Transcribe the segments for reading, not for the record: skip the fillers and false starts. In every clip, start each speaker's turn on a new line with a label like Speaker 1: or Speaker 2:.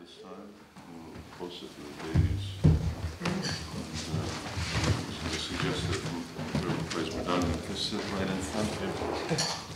Speaker 1: this time. We'll post it to the ladies. And so suggest that whoever plays Madonna can sit right in front of him.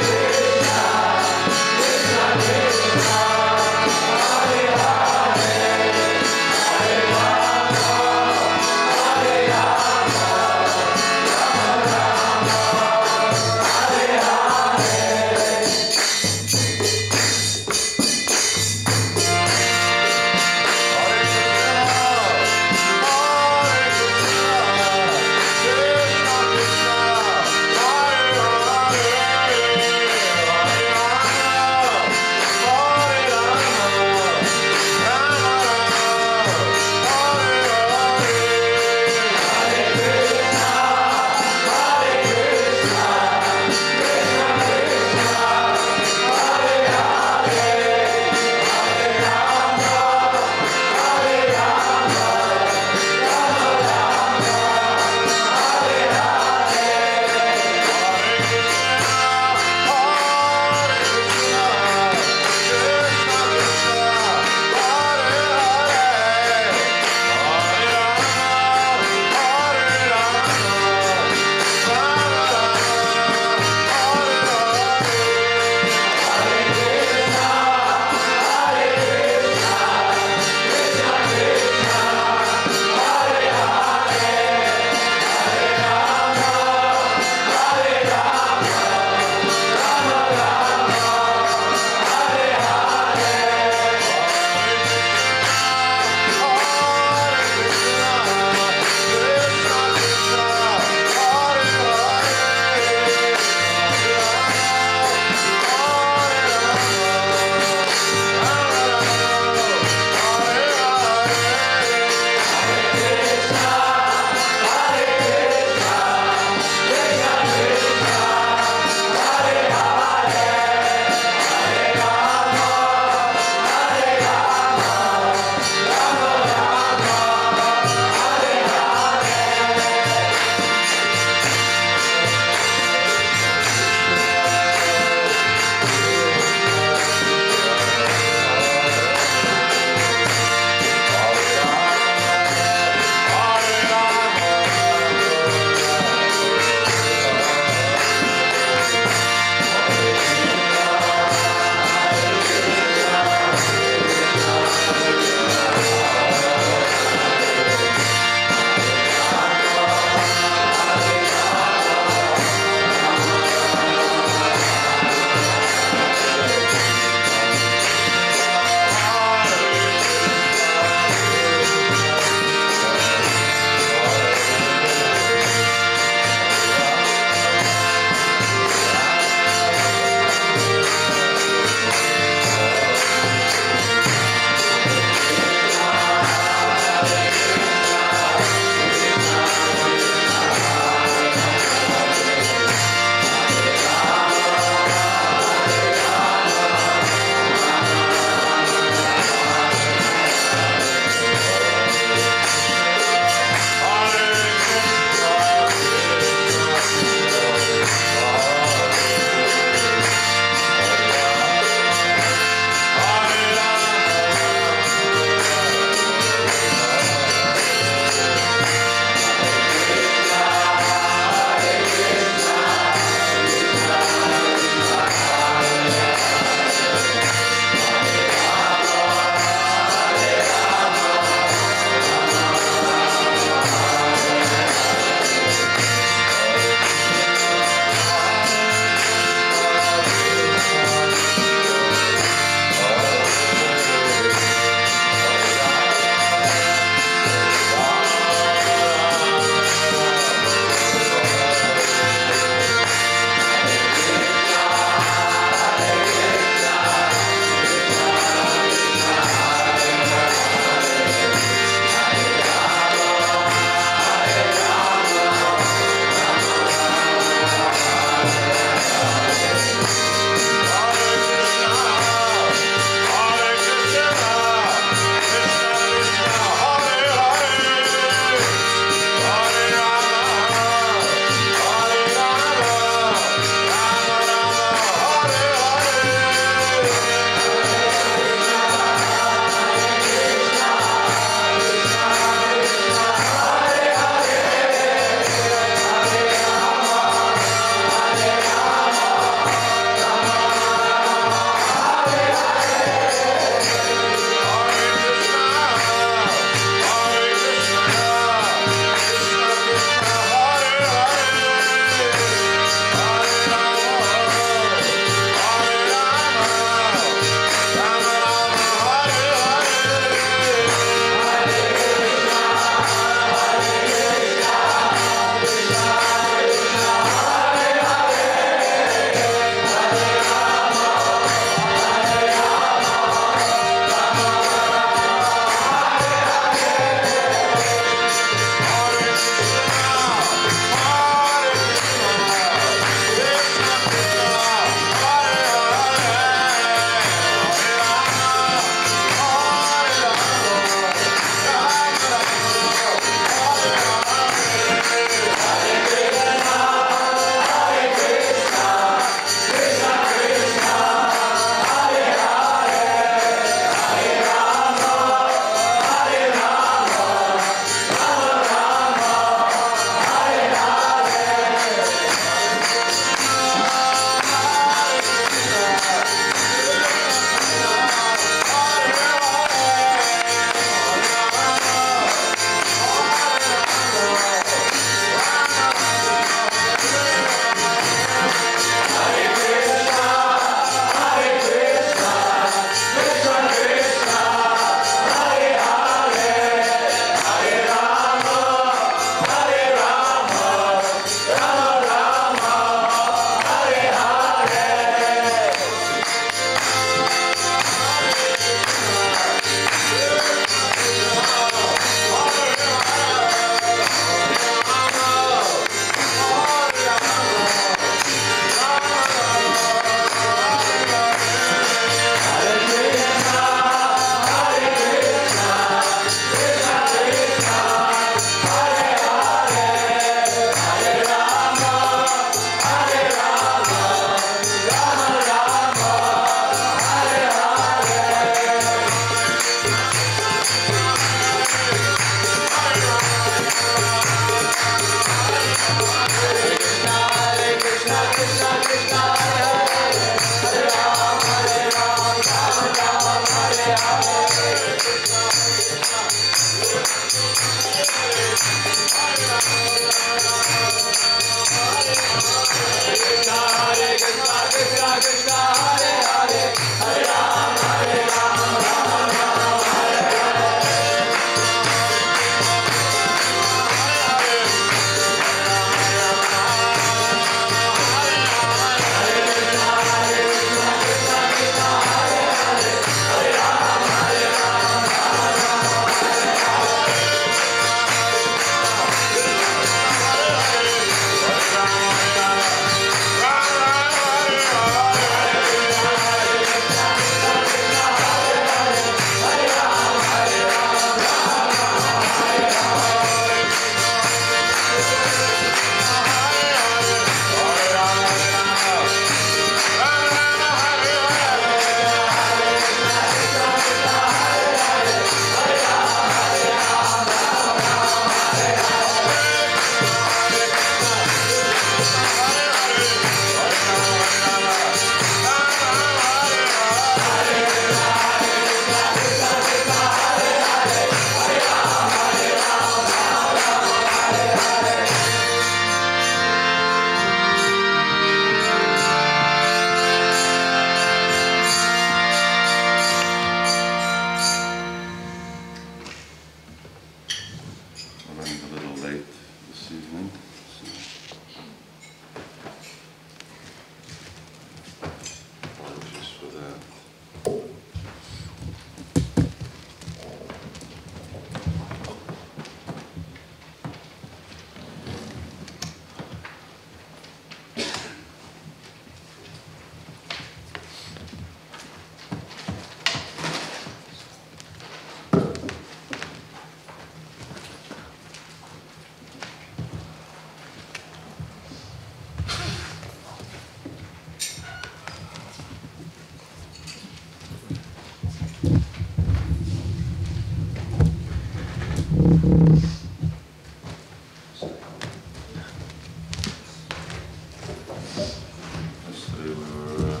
Speaker 1: Yesterday we were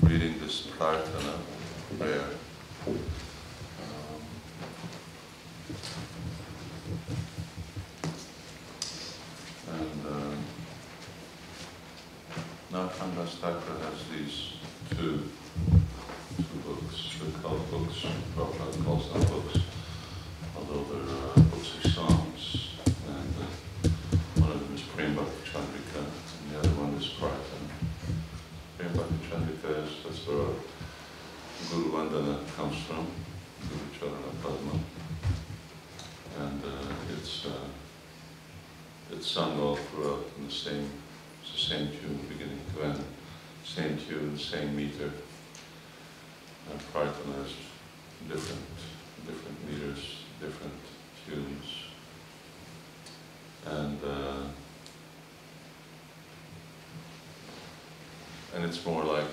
Speaker 1: reading this Prarthana prayer. Maharaja has these two books. They're called books. Prabhupada calls them books, although they're books of songs. And one of them is Prem Bhakti Chandrika, and the other one is Prarthana. Prem Bhakti Chandrika is that's where Guru Vandana comes from, Guru Charana Padma, and it's sung all throughout in the same. It's the same tune, beginning to end, same tune, same meter. And Prarthana is different meters, different tunes. And it's more like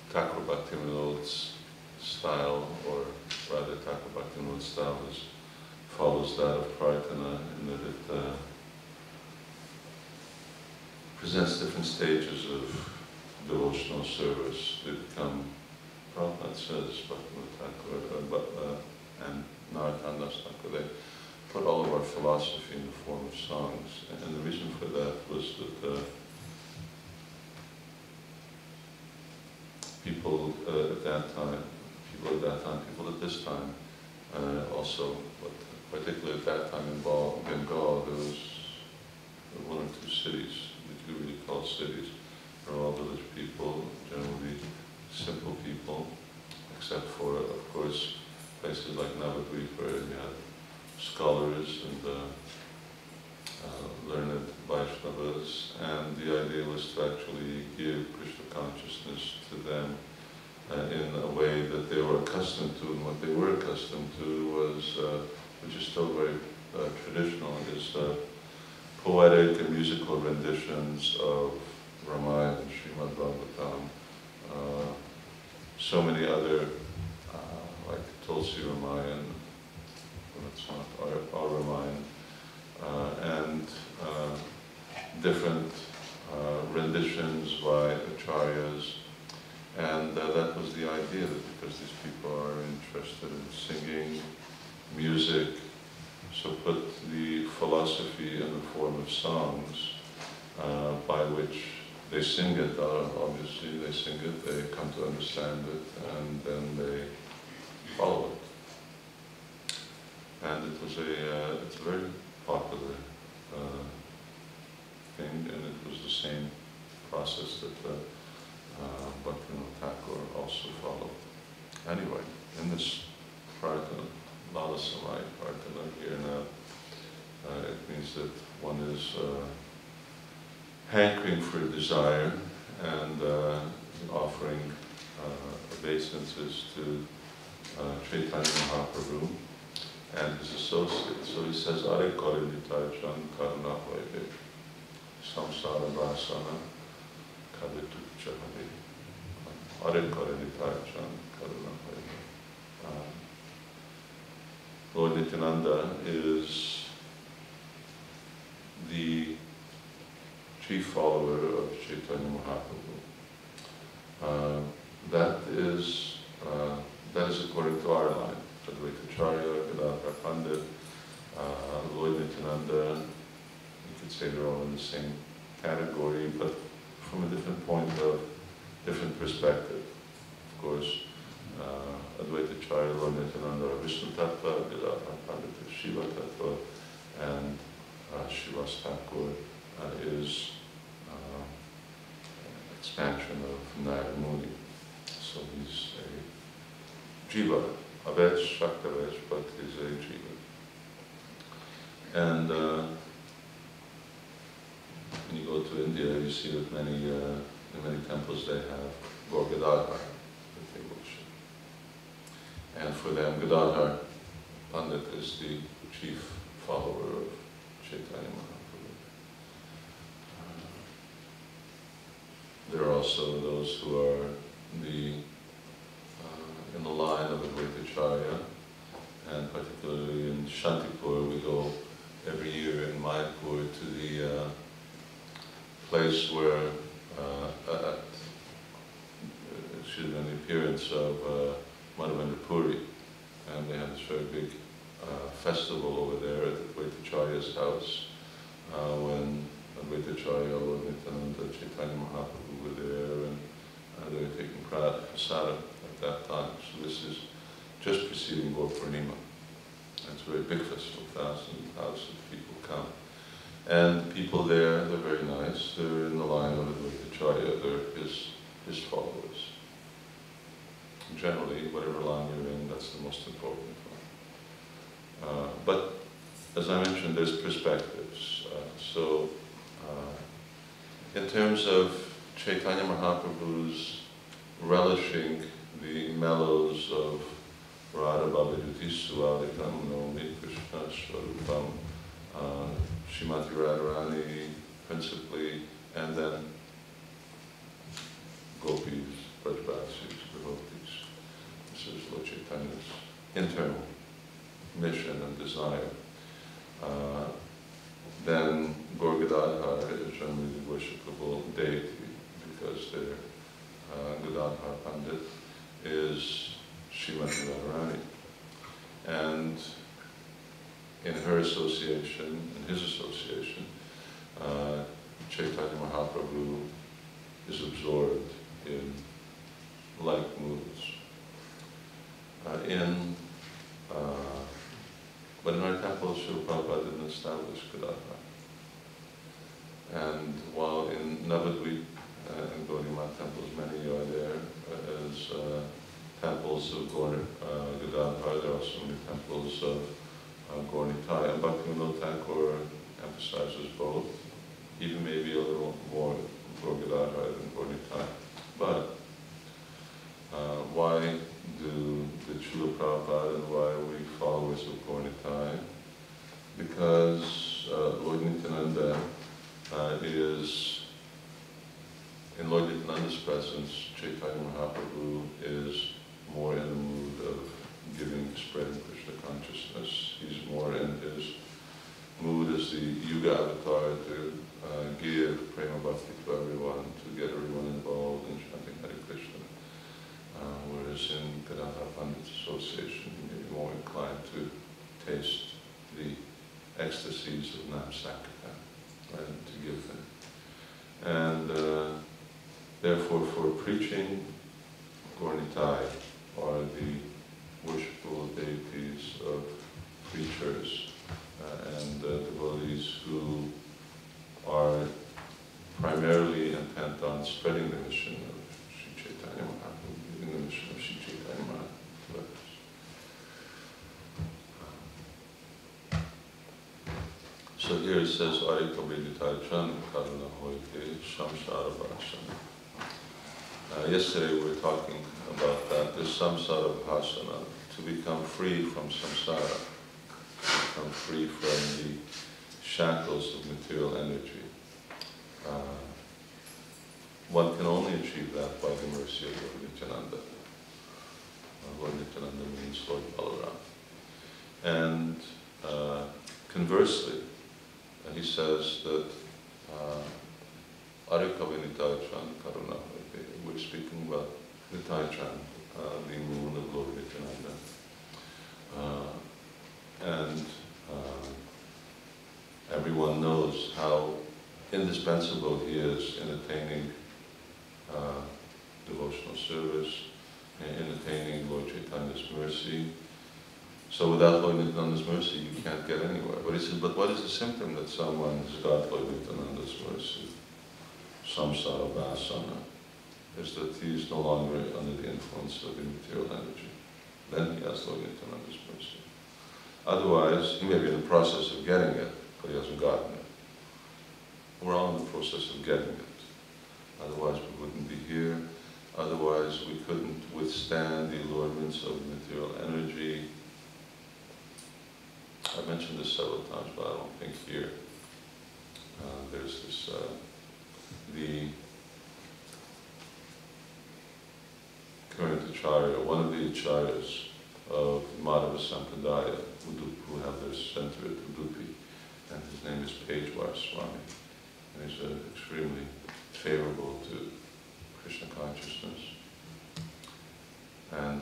Speaker 1: Thakur Bhaktivinoda's style, or rather Thakur Bhaktivinoda's style follows that of Prarthana in that it presents different stages of devotional service. They become, Prabhupada says, and Narottam Das Thakur, they put all of our philosophy in the form of songs. And the reason for that was that people at this time, also, but particularly at that time in Bengal, there was one or two cities that you really call cities. They're all village people, generally simple people, except for, of course, places like Navadvip where you had scholars and learned Vaishnavas, and the idea was to actually give Krishna consciousness to them in a way that they were accustomed to, and what they were accustomed to was, which is still very traditional, is poetic and musical renditions of Ramayana and Srimad Bhagavatam. So many other, like Tulsi Ramayana, well, it's not our Ramayana, and different renditions by acharyas, And that was the idea, that because these people are interested in singing, music, so put the philosophy in the form of songs by which they sing it. Obviously they sing it, they come to understand it, and then they follow it. And it was it's a very popular thing, and it was the same process that Bhaktivinoda Thakur also followed. Anyway, in this Prarthana, Lalasamayi Prarthana here now, it means that one is hankering for a desire and offering obeisances to Chaitanya Mahaprabhu and his associates. So he says, Are Kore Nitaijan Karna Vaide Samsara Vasana Kaditu Chahari. Are Kore Nitaijan Karna Vaide. Lord Nityananda is the chief follower of Chaitanya Mahaprabhu. That is according to our line. Advaitacharya, Gadadhar Pandit, Lord Nityananda, you could say they're all in the same category, but from a different point of, different perspective. Of course, Advaitacharya, Lord Nityananda are Vishnu Tattva, Gadadhar Pandit is Shiva Tattva, and Srivas Thakur is expansion of Narayana Muni. So he's a Jiva, Avech, Shaktavech, but he's a Jiva. And when you go to India, you see that in many temples they have Gaur Gadadhar that they worship. And for them, Gadadhar Pandit is the chief follower of Chaitanya Mahaprabhu. There are also those who are in the line of Advaitacharya, and particularly in Shantipur, we go every year in Mayapur to the place where, excuse me, the appearance of Madhavendra Puri, and they have this very big festival over there at Advaitacharya's house, when Advaitacharya, Lord Nityananda, Chaitanya Mahaprabhu were there, and they were taking prasada at that time. So this is just preceding Gaur Purnima. It's a very big festival, thousands and thousands of people come. And the people there, they're very nice. They're in the line of Advaitacharya, they're his followers. Generally, whatever line you're in, that's the most important one. But as I mentioned, there's perspectives. In terms of Chaitanya Mahaprabhu's relishing the mellows of Radha Bhavajuti Suvalikam Nomi Krishna Swarupam, Srimati Radharani principally, and then Gopis, Brajvasis, devotees. This is Lord Chaitanya's internal mission and desire. Then Gaur Gadadhar is generally the worshipable deity, because their Gadadhar Pandit is Srimati Radharani. And in her association, in his association, Chaitanya Mahaprabhu is absorbed in like moods. But in our temple, Srila Prabhupada didn't establish Gadadhar. And while in Navadvip and Gaudiya temples, many are there as temples of Gadadhar, there are also many temples of Gaur Nitai. And Bhaktivinoda Thakur emphasizes both, even maybe a little more Gaur Gadadhar than Gaur Nitai. But why did Srila Prabhupada and why are we followers of Gaur Nitai? Because Lord Nityananda is, in Lord Nityananda's presence, Chaitanya Mahaprabhu is more in the mood of giving, spreading Krishna consciousness. He's more in his mood as the Yuga avatar to give Prema Bhakti to everyone, to get everyone involved in chanting Hare Krishna. taste the ecstasies of Nam Sankirtan, and to give them. And therefore, for preaching, Gaura-Nitai are the worshipful deities of preachers and devotees who are primarily intent on spreading the mission of Sri Chaitanya Mahaprabhu, giving the mission of Sri Chaitanya Mahaprabhu to others. So here it says, Arika Viditachan Karuna Hoite Shamsara Bhasana. Yesterday we were talking about that, this Samsara Bhasana, to become free from samsara, to become free from the shackles of material energy. One can only achieve that by the mercy of Lord Nityananda. Lord Nityananda means Lord Balaram. And conversely, he says that Arikavinitachan Karuna, we're speaking about Nitachan, the moon of Lord Nityananda. And everyone knows how indispensable he is in attaining devotional service, in attaining Lord Chaitanya's mercy. So without Lord Nityananda's mercy, you can't get anywhere. But he says, but what is the symptom that someone has got Lord Nityananda's mercy? Samsara Vasana. Is that he is no longer under the influence of the material energy. Then he has Lord Nityananda's mercy. Otherwise, he may be in the process of getting it, but he hasn't gotten it. We're all in the process of getting it. Otherwise, we wouldn't be here. Otherwise, we couldn't withstand the allurements of material energy. I've mentioned this several times, but I don't think here. There's this, the current acharya, one of the acharyas of Madhava Sampradaya, who have their center at Udupi, and his name is Pejwar Swami. And he's extremely favorable to Krishna consciousness. And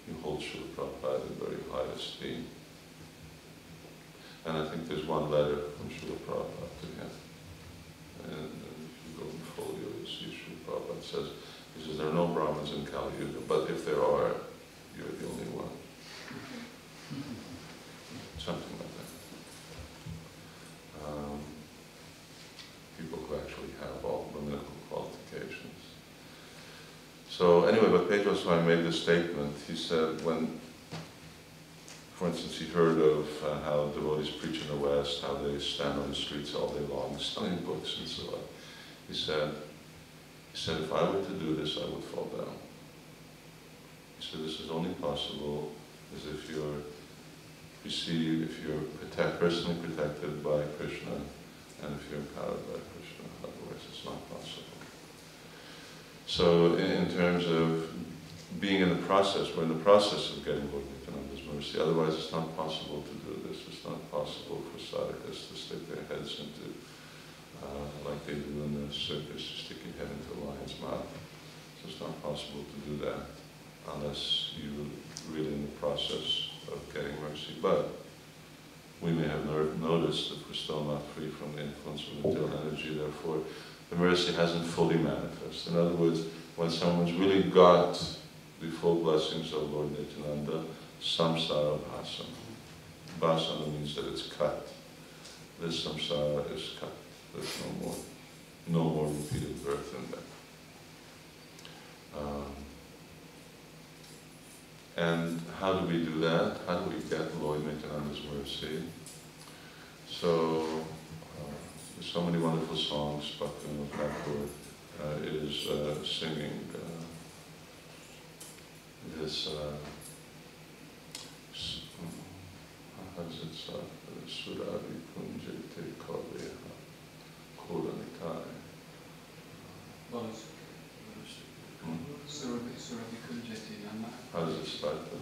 Speaker 1: he holds Srila Prabhupada in very high esteem. And I think there's one letter from Srila Prabhupada to him. And if you go in folio, you'll see Srila Prabhupada says, he says, there are no Brahmins in Kali Yuga, but if there are, you're the only one. Something like that. People who actually have all the medical qualifications. So anyway, but Pedro Swami made this statement. He said when, for instance, he heard of how devotees preach in the West, how they stand on the streets all day long, studying books and so on. He said, if I were to do this, I would fall down. He said, this is only possible as if you're personally protected by Krishna, and if you're empowered by Krishna. Otherwise, it's not possible. So, in terms of being in the process, we're in the process of getting Lord Nityananda's mercy. Otherwise, it's not possible to do this. It's not possible for sadhakas to stick their heads into, like they do in the circus, stick your head into a lion's mouth. So it's not possible to do that unless you're really in the process of getting mercy. But we may have noticed that we're still not free from the influence of material energy, therefore the mercy hasn't fully manifested. In other words, when someone's really got the full blessings of Lord Nityananda, samsara bhasana. Bhasana means that it's cut. This samsara is cut. There's no more repeated birth in that. And how do we do that? How do we get Lord Nityananda's mercy? So, there's so many wonderful songs. Bhaktivinoda Thakur is singing this, how does it start? Suravi Punjate Kaveha Kodanitai. How does it start then?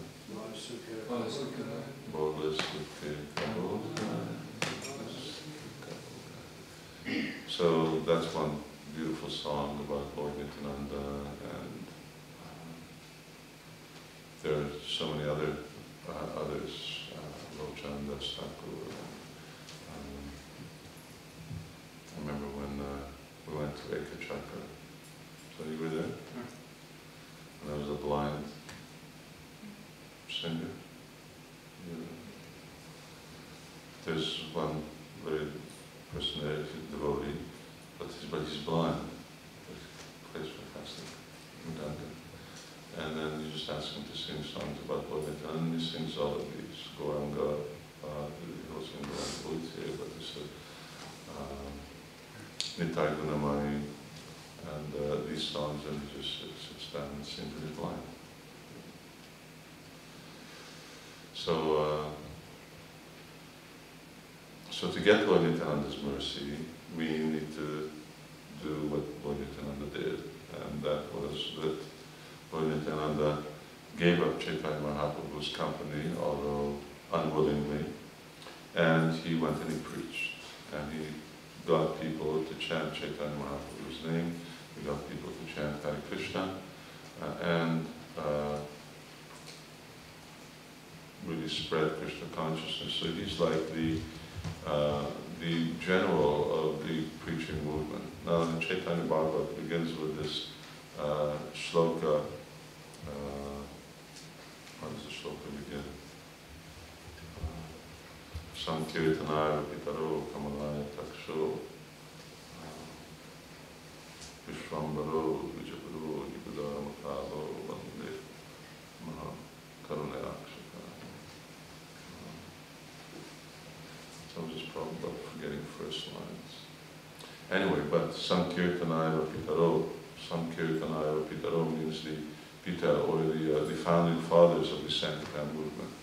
Speaker 1: So that's one beautiful song about Lord Nityananda, and there are so many other others, Bhajan, Thakur. I remember when we went to Ekachakra. So you were there? And there was a blind singer. Yeah. There's one very person there, he's a devotee, but he's blind. He plays fantastic mridanga. And then you just ask him to sing songs about Lord Nityananda, and he sings all of these. Gauranga, he also sings Gauranga, but this is Nitai Gunamai, and these songs, and he just sits down and sings, and he's blind. So to get Lord Nityananda's mercy, we need to do what Lord Nityananda did, and that was that Lord Nityananda gave up Chaitanya Mahaprabhu's company, although unwillingly, and he went and he preached, and he got people to chant Chaitanya Mahaprabhu's name, he got people to chant Hare Krishna, and really spread Krishna consciousness. So he's like the general of the preaching movement. Now the Chaitanya Bhagavad begins with this shloka. How does the shloka begin? Sankirtanaya pitaro kamalaya taksho Vishwambaro vijapuro yukudara makalo vande maha karunayakshaka. So I'm just probably about forgetting the first lines. Anyway, but Sankirtanaya Pitaro means the Pita, or the founding fathers of the Sankirtan movement,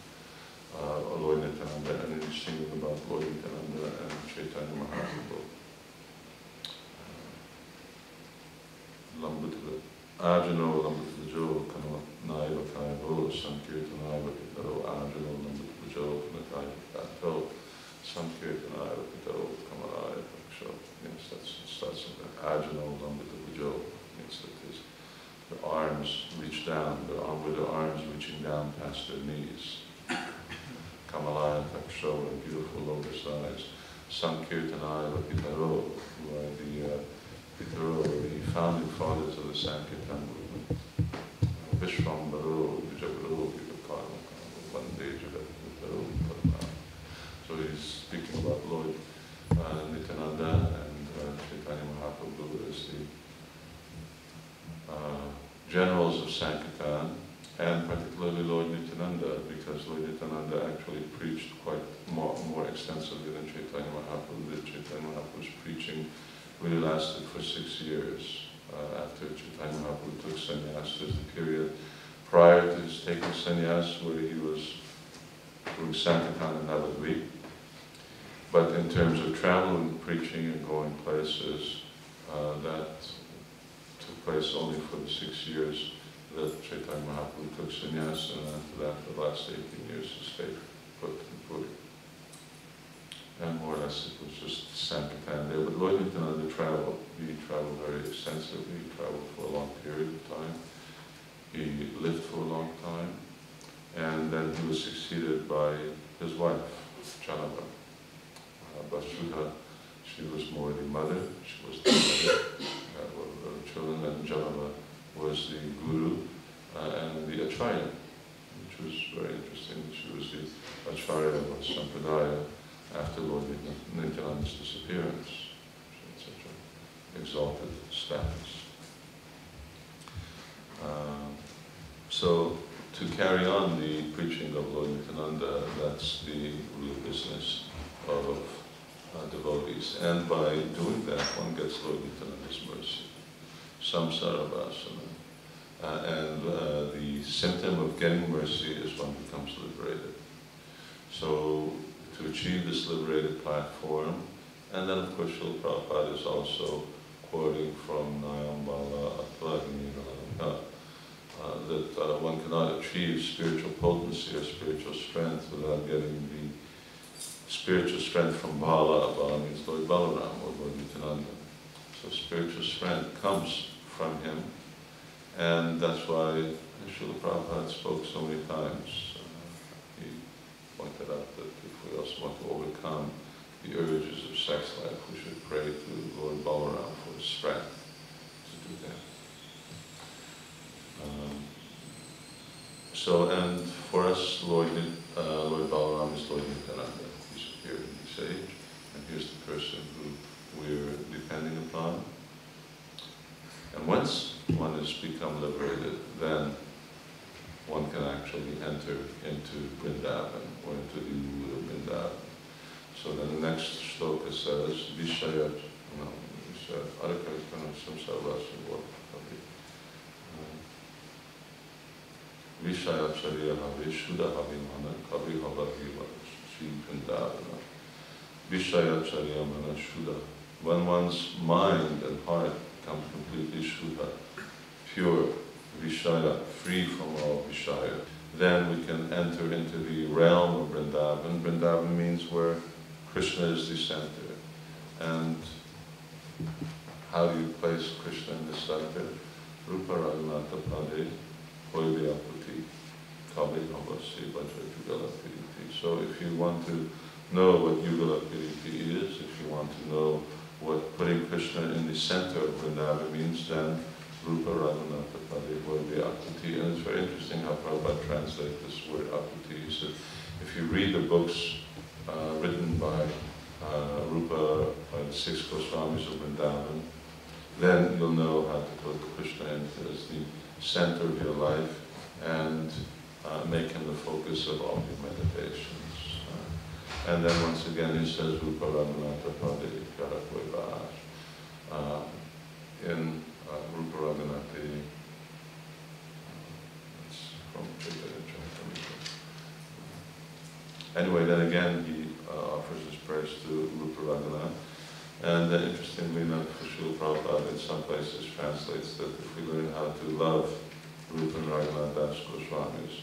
Speaker 1: Lord Nityananda, and he's singing about Lord Nityananda and Chaitanya Mahaprabhu. Ajano Lambutavajo Kanaiva Kaivo, Sankirtanaiva Pitaro, Ajano Lambutavajo Kanaiva Kato, Sankirtanaiva Pitaro, Kamaraya Paksho. Yes, that's Ajano Lambutavajo means that the arms reach down, with the arms reaching down past their knees. Kamalaya Paksho, and beautiful lotus eyes. Sankirtanaiva Pitaro, who are the Pitaro, the founding fathers of the Sankirtan movement. Vishwambaro, Vijaparo, Vivakarma, Vande Jagat, Pitaro, Parama. So he's speaking about Lord Nityananda and Chaitanya Mahaprabhu as the generals of Sankirtan, and particularly Lord Nityananda, because Lord Nityananda actually preached quite more extensively than Chaitanya Mahaprabhu did. Chaitanya Mahaprabhu's preaching really lasted for 6 years. After Chaitanya Mahaprabhu took sannyas, there's the period prior to his taking sannyas where he was doing Sankirtan and Navadvip. But in terms of traveling, preaching, and going places, that took place only for the 6 years that Chaitanya Mahaprabhu took sannyas, and after that, for the last 18 years, he stayed put in Puri. And more or less it was just Sankirtan there. But Lord Nityananda traveled. He traveled very extensively. He traveled for a long period of time. He lived for a long time. And then he was succeeded by his wife, Janava. Vasudha, she was more the mother. She was the mother of the children. And Janava was the guru and the acharya, which was very interesting. She was the acharya of Sampradaya after Lord Nityananda's disappearance. It's such an exalted status. So to carry on the preaching of Lord Nityananda, that's the real business of devotees. And by doing that, one gets Lord Nityananda's mercy. Samsara Vasana. And the symptom of getting mercy is one becomes liberated. So to achieve this liberated platform, and then of course Srila Prabhupada is also quoting from Nayam Bala Atlagini that one cannot achieve spiritual potency or spiritual strength without getting the spiritual strength from Bala. Bala means Lord Balaram or Lord Nityananda. So spiritual strength comes from him, and that's why Srila Prabhupada spoke so many times. pointed out that if we also want to overcome the urges of sex life, we should pray to Lord Balaram for his strength to do that. And for us, Lord Balaram is Lord Nityananda. He's appeared in this age, and here's the person who we're depending upon. And once one has become liberated, then one can actually enter into Vrindavan, or into the Vrindavan. So then the next shloka says, Vishayat, Vishayat Shariya Havi Shuddha Havimana Kavi Havahiva Sri Vrindavana. Vishayat Shariya Mana Shuddha. When one's mind and heart become completely Shuddha, pure, Vishaya, free from all Vishaya, then we can enter into the realm of Vrindavan. Vrindavan means where Krishna is the center. And how do you place Krishna in the center? Rupa Raghunatha Pade, Hoyveyaputi, Kavi Havasi, Bhajan Yugala Piriti. So if you want to know what Yugala Piriti is, if you want to know what putting Krishna in the center of Vrindavan means, then Rupa Raghunatha Pade Hoyveyaputi. And it's very interesting how Prabhupada translates this word Aputi. He said, if you read the books written by Rupa, by the 6 Goswamis of Vrindavan, then you'll know how to put Krishna as the center of your life and make him the focus of all your meditations. And then once again he says, Rupa Raghunatha Pade Karakvaivash. In Rupa Raghunatha, it's from anyway, then again he offers his praise to Rupa Raghunatha. And interestingly enough, Srila Prabhupada in some places translates that if we learn how to love Rupa and Raghunath Das Goswamis,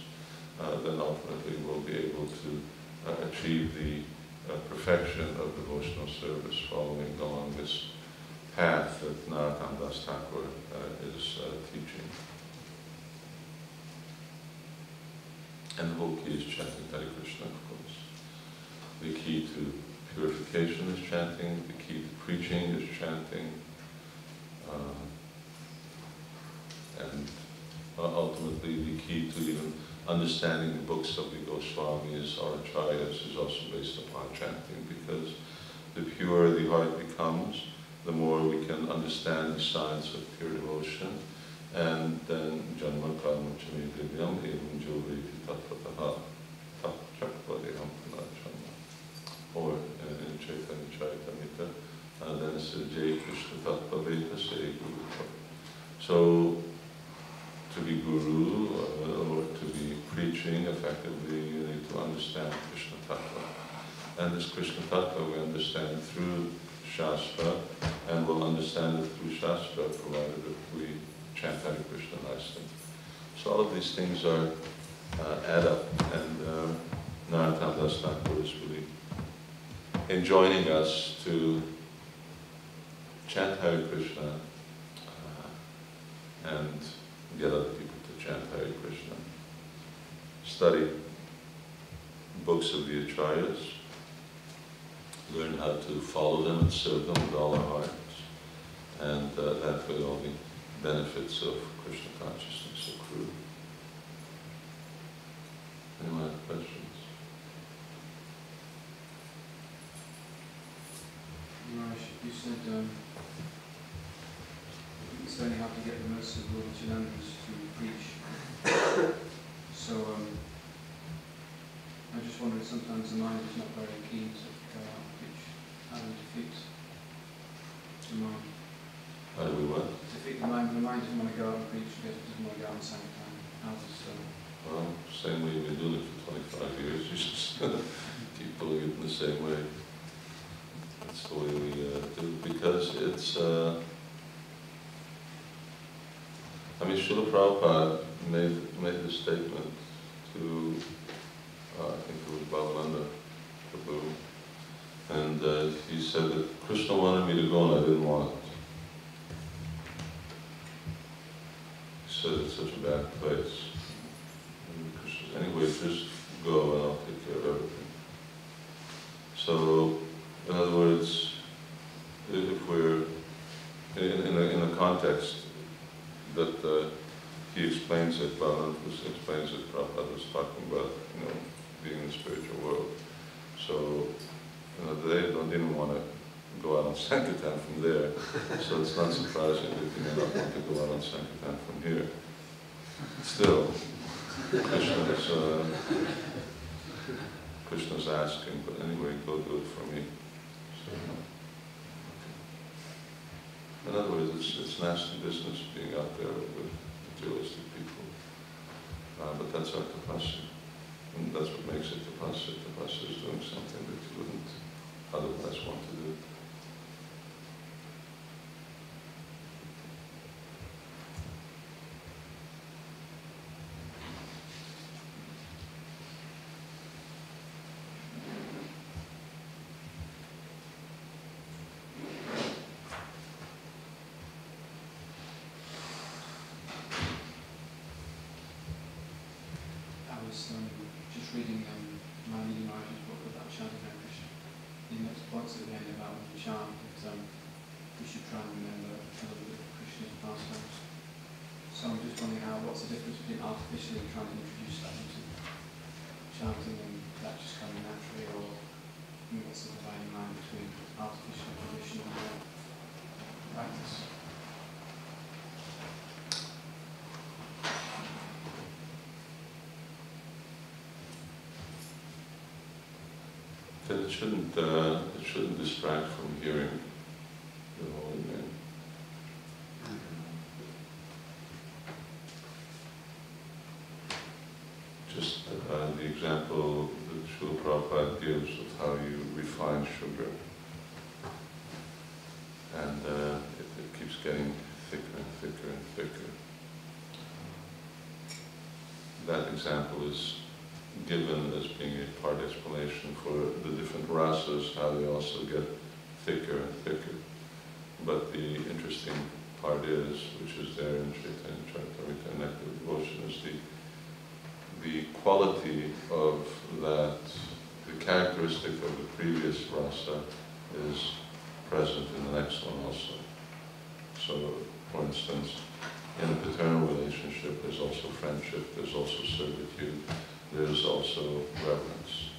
Speaker 1: then ultimately we'll be able to achieve the perfection of devotional service following along this path that Narottam Das Thakur is teaching. And the whole key is chanting Hare Krishna, of course. The key to purification is chanting, the key to preaching is chanting, and ultimately the key to even understanding the books of the Goswamis or Acharyas is also based upon chanting, because the purer the heart becomes, the more we can understand the science of pure devotion, and then Janma Karma Chami Divyam Evam Jyovriti Tattvataha Tat Chakvadeham Punachama. Or in Chaitanya Charitamrita, then it says Jai Krishna Tattva Veda Say Guru. So to be guru or to be preaching, effectively you need to understand Krishna Tattva. And this Krishna Tattva we understand through Shastra, and we'll understand it through Shastra provided that we chant Hare Krishna nicely. So all of these things are add up, and Narottam Das Thakur is really enjoining us to chant Hare Krishna and get other people to chant Hare Krishna. Study books of the Acharyas, learn how to follow them and serve them with all our hearts, and that way all the benefits of Krishna consciousness accrue. Anyone have questions?
Speaker 2: You said it's only how to get the mercy of Lord Nityananda to preach. So I just wondered, sometimes the mind is not very keen to go out and preach. How do we defeat the mind?
Speaker 1: How do we what?
Speaker 2: Defeat the mind. The mind doesn't want to go out and preach because it doesn't want to go out and sanctify. How does
Speaker 1: Well, same way we've been doing it for 25 years. You just keep doing it in the same way. That's the way we do, because it's, I mean, Srila Prabhupada made the statement to, I think it was Bhavananda Prabhu, and he said that Krishna wanted me to go and I didn't want it. He said it's such a bad place. Krishna. Anyway, just go and I'll take care of everything. So, in other words, if we're in a context that he explains it, Bhajan explains it, Prabhupada was talking about, being in the spiritual world. So, they didn't want to go out on Sankirtan from there, so it's not surprising that you may not want to go out on Sankirtan from here. Still, Krishna's asking, but anyway, go do it for me. So, in other words, it's nasty business being out there with materialistic people. But that's our tapasya. And that's what makes it tapasya. Tapasya is doing something that you wouldn't otherwise want to do.
Speaker 2: Just reading Maharaja's book about chanting Hare Krishna. He makes points at the end about when you chant that we should try and remember a little bit of Krishna's pastimes. So I'm just wondering what's the difference between artificially trying to introduce that into chanting and that just coming naturally, or what's the dividing line between artificial and traditional practice?
Speaker 1: That it shouldn't distract from hearing the holy name. Just the example that Srila Prabhupada gives of how you refine sugar, and it keeps getting thicker and thicker and thicker. That example is given as being a part explanation for the different rasas, how they also get thicker and thicker. But the interesting part is, which is there in Chaitanya Charitamrita Nectar Devotion, is the quality of that, the characteristic of the previous rasa is present in the next one also. So, for instance, in a paternal relationship, there's also friendship, there's also servitude, there's also reverence,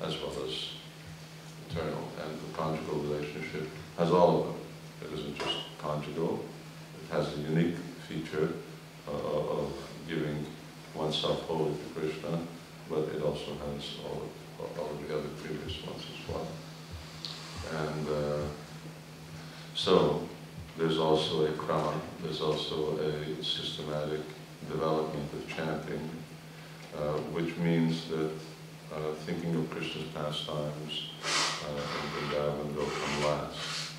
Speaker 1: as well as paternal. And the conjugal relationship has all of them. It isn't just conjugal. It has a unique feature of giving oneself wholly to Krishna, but it also has all of the other previous ones as well. And so there's also a krama, there's also a systematic development of chanting, which means that thinking of Krishna's pastimes in Vrindavan will come last.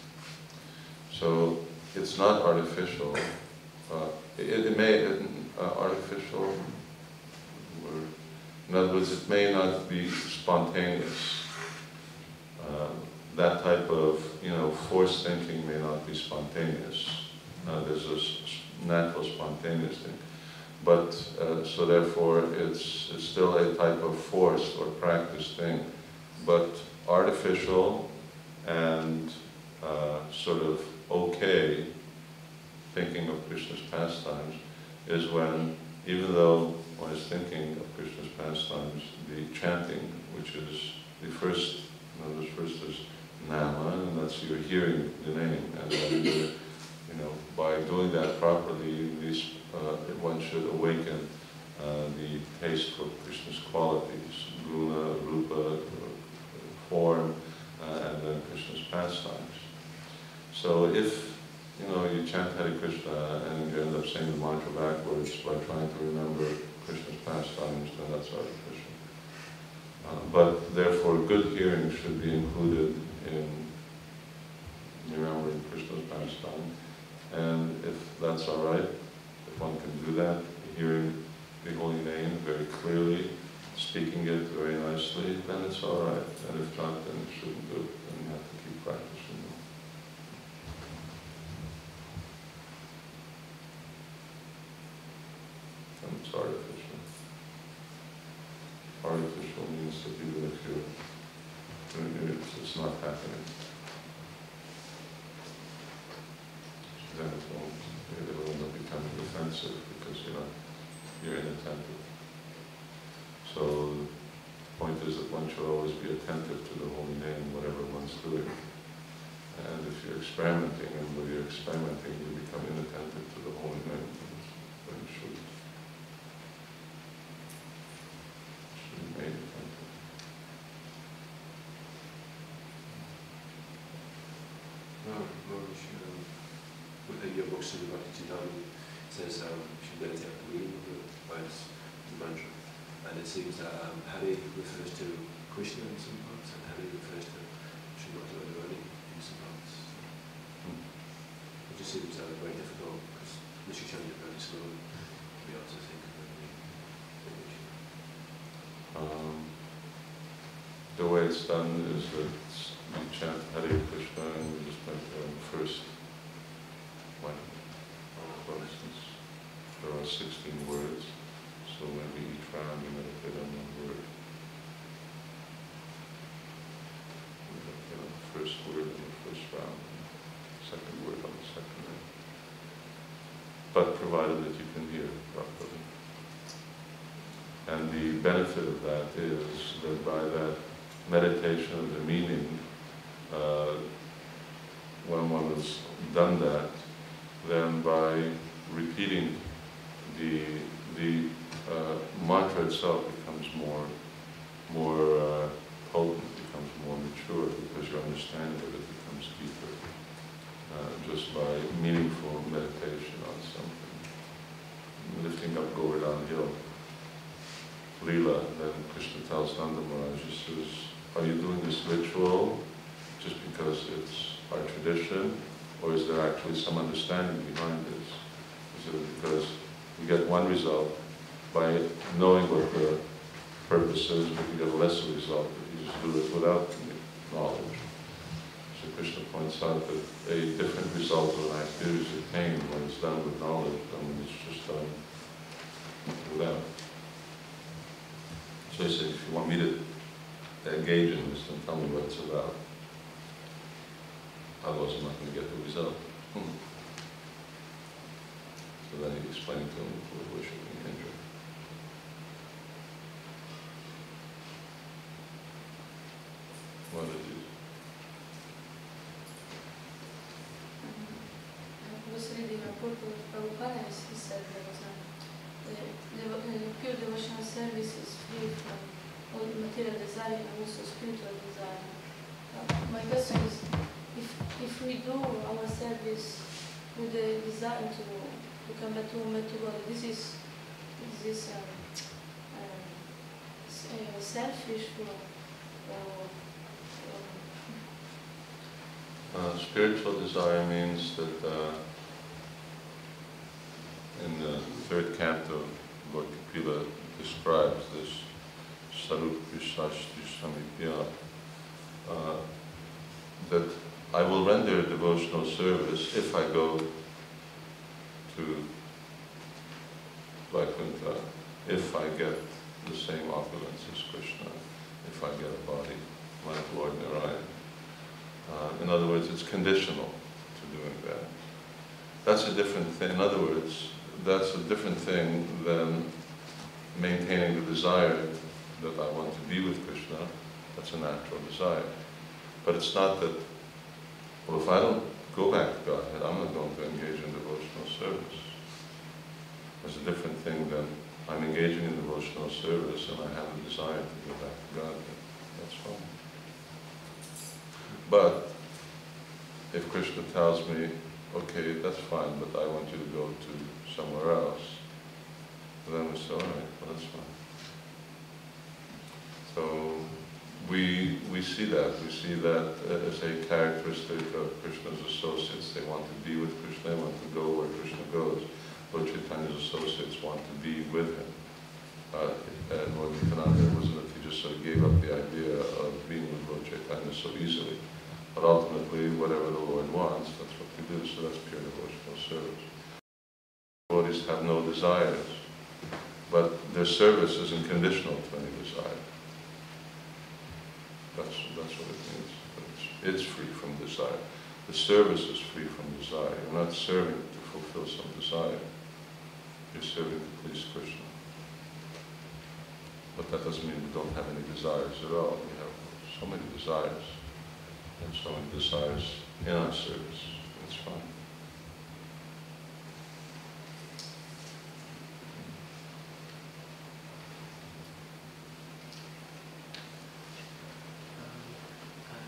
Speaker 1: So it's not artificial. It may artificial. In other words, it may not be spontaneous. That type of forced thinking may not be spontaneous. There's a natural spontaneous thing. But, so therefore, it's still a type of forced or practiced thing. But artificial and sort of okay thinking of Krishna's pastimes is when, even though one is thinking of Krishna's pastimes, the chanting, which is the first, first is nama, and that's you're hearing the name, and then by doing that properly, one should awaken the taste for Krishna's qualities, guna, rupa, form, and then Krishna's pastimes. So if you chant Hare Krishna and you end up saying the mantra backwards by trying to remember Krishna's pastimes, then that's artificial. But therefore, good hearing should be included in remembering Krishna's pastime. And if that's all right, if one can do that, hearing the holy name very clearly, speaking it very nicely, then it's all right. And if not, then you shouldn't do it. Then you have to keep practicing. And it's artificial. artificial means that even if you're doing it, it's not happening. Then it will end up becoming offensive because you're inattentive. So the point is that one should always be attentive to the holy name, whatever one's doing. And if you're experimenting, and when you're experimenting, you become inattentive to the holy name, then you shouldn't be made attentive.
Speaker 3: Within your books in the Bhakti says you should meditate on the meaning of the words, the mantra. And it seems that Hari refers to Krishna in some parts, and Hari refers to Srimati Radharani in some parts. It just seems very difficult, because unless you change it very slowly, to be able to think of the meaning.
Speaker 1: The way it's done is that we chant Hare Krishna and we just meditate on the first one. For instance, there are 16 words, so maybe each round we meditate on one word. We meditate on the first word in the first round, second word on the second round. But provided that you can hear properly. And the benefit of that is that by that meditation of the meaning, when one has done that, then by repeating the mantra itself becomes more potent, becomes more mature, because your understanding of it becomes deeper, just by meaningful meditation on something. Lifting up Govardhan Hill, Leela, then Krishna tells Nanda Maharaj, he says, are you doing this ritual just because it's our tradition, or is there actually some understanding behind this? Is it because you get one result by knowing what the purpose is, but you get a lesser result if you just do it without knowledge? So Krishna points out that a different result of an activity is attained when it's done with knowledge than when it's just done without. So he said, if you want me to engage in this, then tell me what it's about. Otherwise I'm not going to get the result. So then he explained to him with worship and Indra. What did you?
Speaker 4: I was reading a book of Prabhupada, he said there was pure devotional service is free from all material desire and also spiritual desire. My question is, if we do our service with the desire to come back to God, this is selfish or
Speaker 1: spiritual desire means that in the third canto, Lord Kapila describes this Sarup Vishashti Samipya, that I will render devotional service if I go to Vaikuntha, if I get the same opulence as Krishna, if I get a body like Lord Narayan. In other words, it's conditional to doing that. That's a different thing. In other words, that's a different thing than maintaining the desire that I want to be with Krishna. That's a natural desire. But it's not that, well, if I don't go back to Godhead, I'm not going to engage in devotional service. There's a different thing than I'm engaging in devotional service and I have a desire to go back to Godhead. That's fine. But if Krishna tells me, okay, that's fine, but I want you to go to somewhere else, then we say, all right, well, that's fine. So we see that. We see that as a characteristic of Krishna's associates. They want to be with Krishna, they want to go where Krishna goes. Lord Chaitanya's associates want to be with him. And Lord Nityananda, it wasn't that he just sort of gave up the idea of being with Lord Chaitanya so easily. But ultimately, whatever the Lord wants, that's what we do, so that's pure devotional service. Devotees have no desires, But their service isn't conditional to any desire. That's what it means. It's free from desire. The service is free from desire. You're not serving to fulfill some desire. You're serving to please Krishna. But that doesn't mean we don't have any desires at all. We have so many desires. And so many desires in our service. It's fine.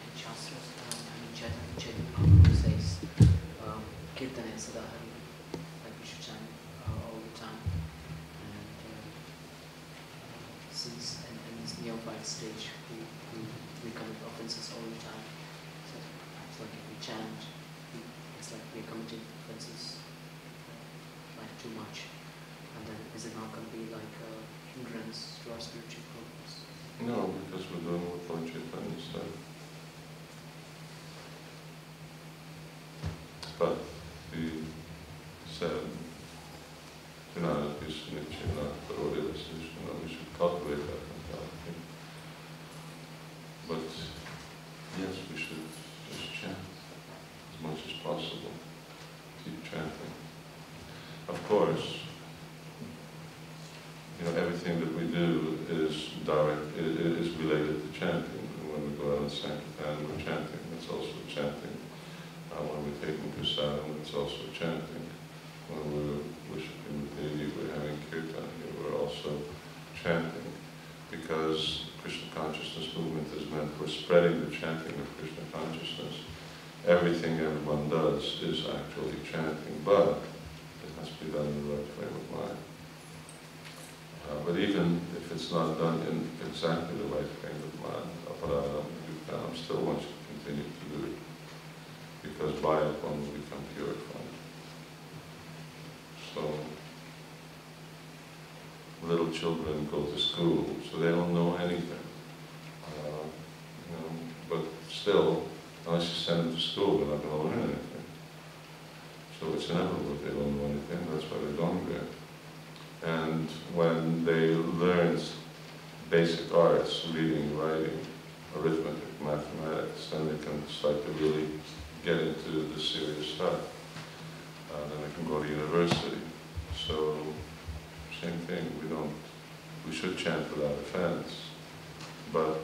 Speaker 5: In Shastras, Chaitanya says, Kirtan and Sadahari, like we should chant all the time. And since in this neophyte stage, we commit offenses all the time. So it's like if we chant, it's like we're committing offenses like too much. And then is it not going to be like a hindrance to our spiritual progress?
Speaker 1: No, because we're doing what Lord Chaitanya said. But he said, we should cultivate that mentality. But yes, we should just chant as much as possible. Keep chanting. Of course, everything that we do is related to chanting. When we go out and sankirtan, we're chanting. It's also chanting. When we're taking prasadam, it's also chanting. When we're worshiping the deity, we're having kirtan here, we're also chanting. Because Krishna consciousness movement is meant for spreading the chanting of Krishna consciousness. Everything everyone does is actually chanting, but it has to be done in the right frame of mind. But even if it's not done in exactly the right frame of mind, aparadam, still wants to continue to do it. Because by it one will become purified. So, little children go to school, so they don't know anything. But still, unless you send them to school, they're not going to learn anything. So it's inevitable if they don't know anything, that's why they're going there. And when they learn basic arts, reading, writing, arithmetic, mathematics, then they can start to really get into the serious stuff. Then they can go to university. So, same thing, we should chant without offense, but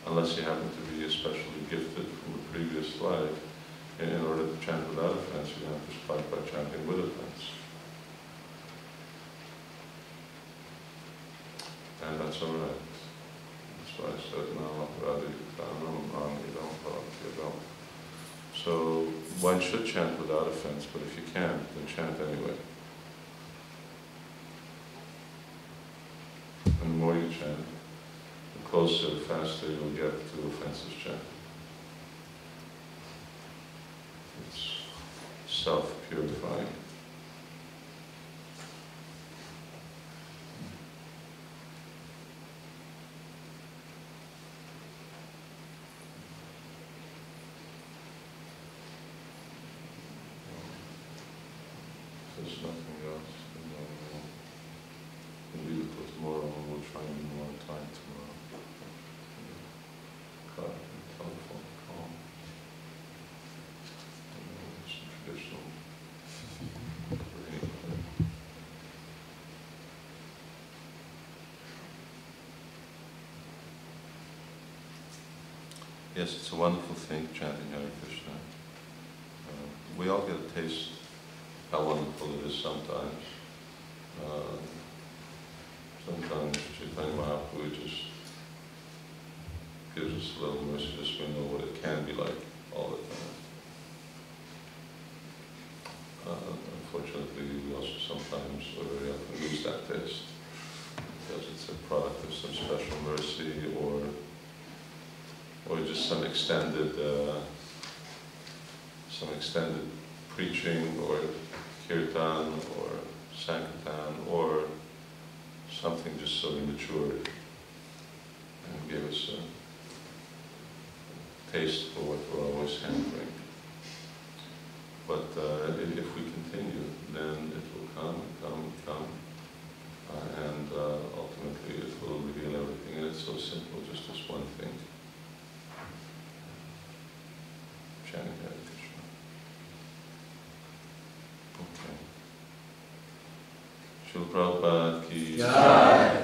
Speaker 1: unless you happen to be especially gifted from a previous life, in order to chant without offense, you have to start by chanting with offense. And that's all right. That's why I said, no, rather you don't. So one should chant without offense, but if you can't, then chant anyway. And the more you chant, the closer, the faster you'll get to offensive chanting. It's self-purifying. There's nothing else. We'll leave it till tomorrow, and we'll try and be more on time tomorrow. Telephone call. Some traditional. Yes, it's a wonderful thing, chanting Hare Krishna. We all get a taste how wonderful it is sometimes. Sometimes Chaitanya Mahaprabhu just gives us a little mercy just so we know what it can be like all the time. Unfortunately, we also sometimes, or very often, lose that taste because it's a product of some special mercy or just some extended preaching or kirtan or sankirtan or something just so immature and give us a taste for what we're always hankering. But if we continue, then it will come. chanting Hare Krishna. Okay. Srila Prabhupada ki
Speaker 6: Jai.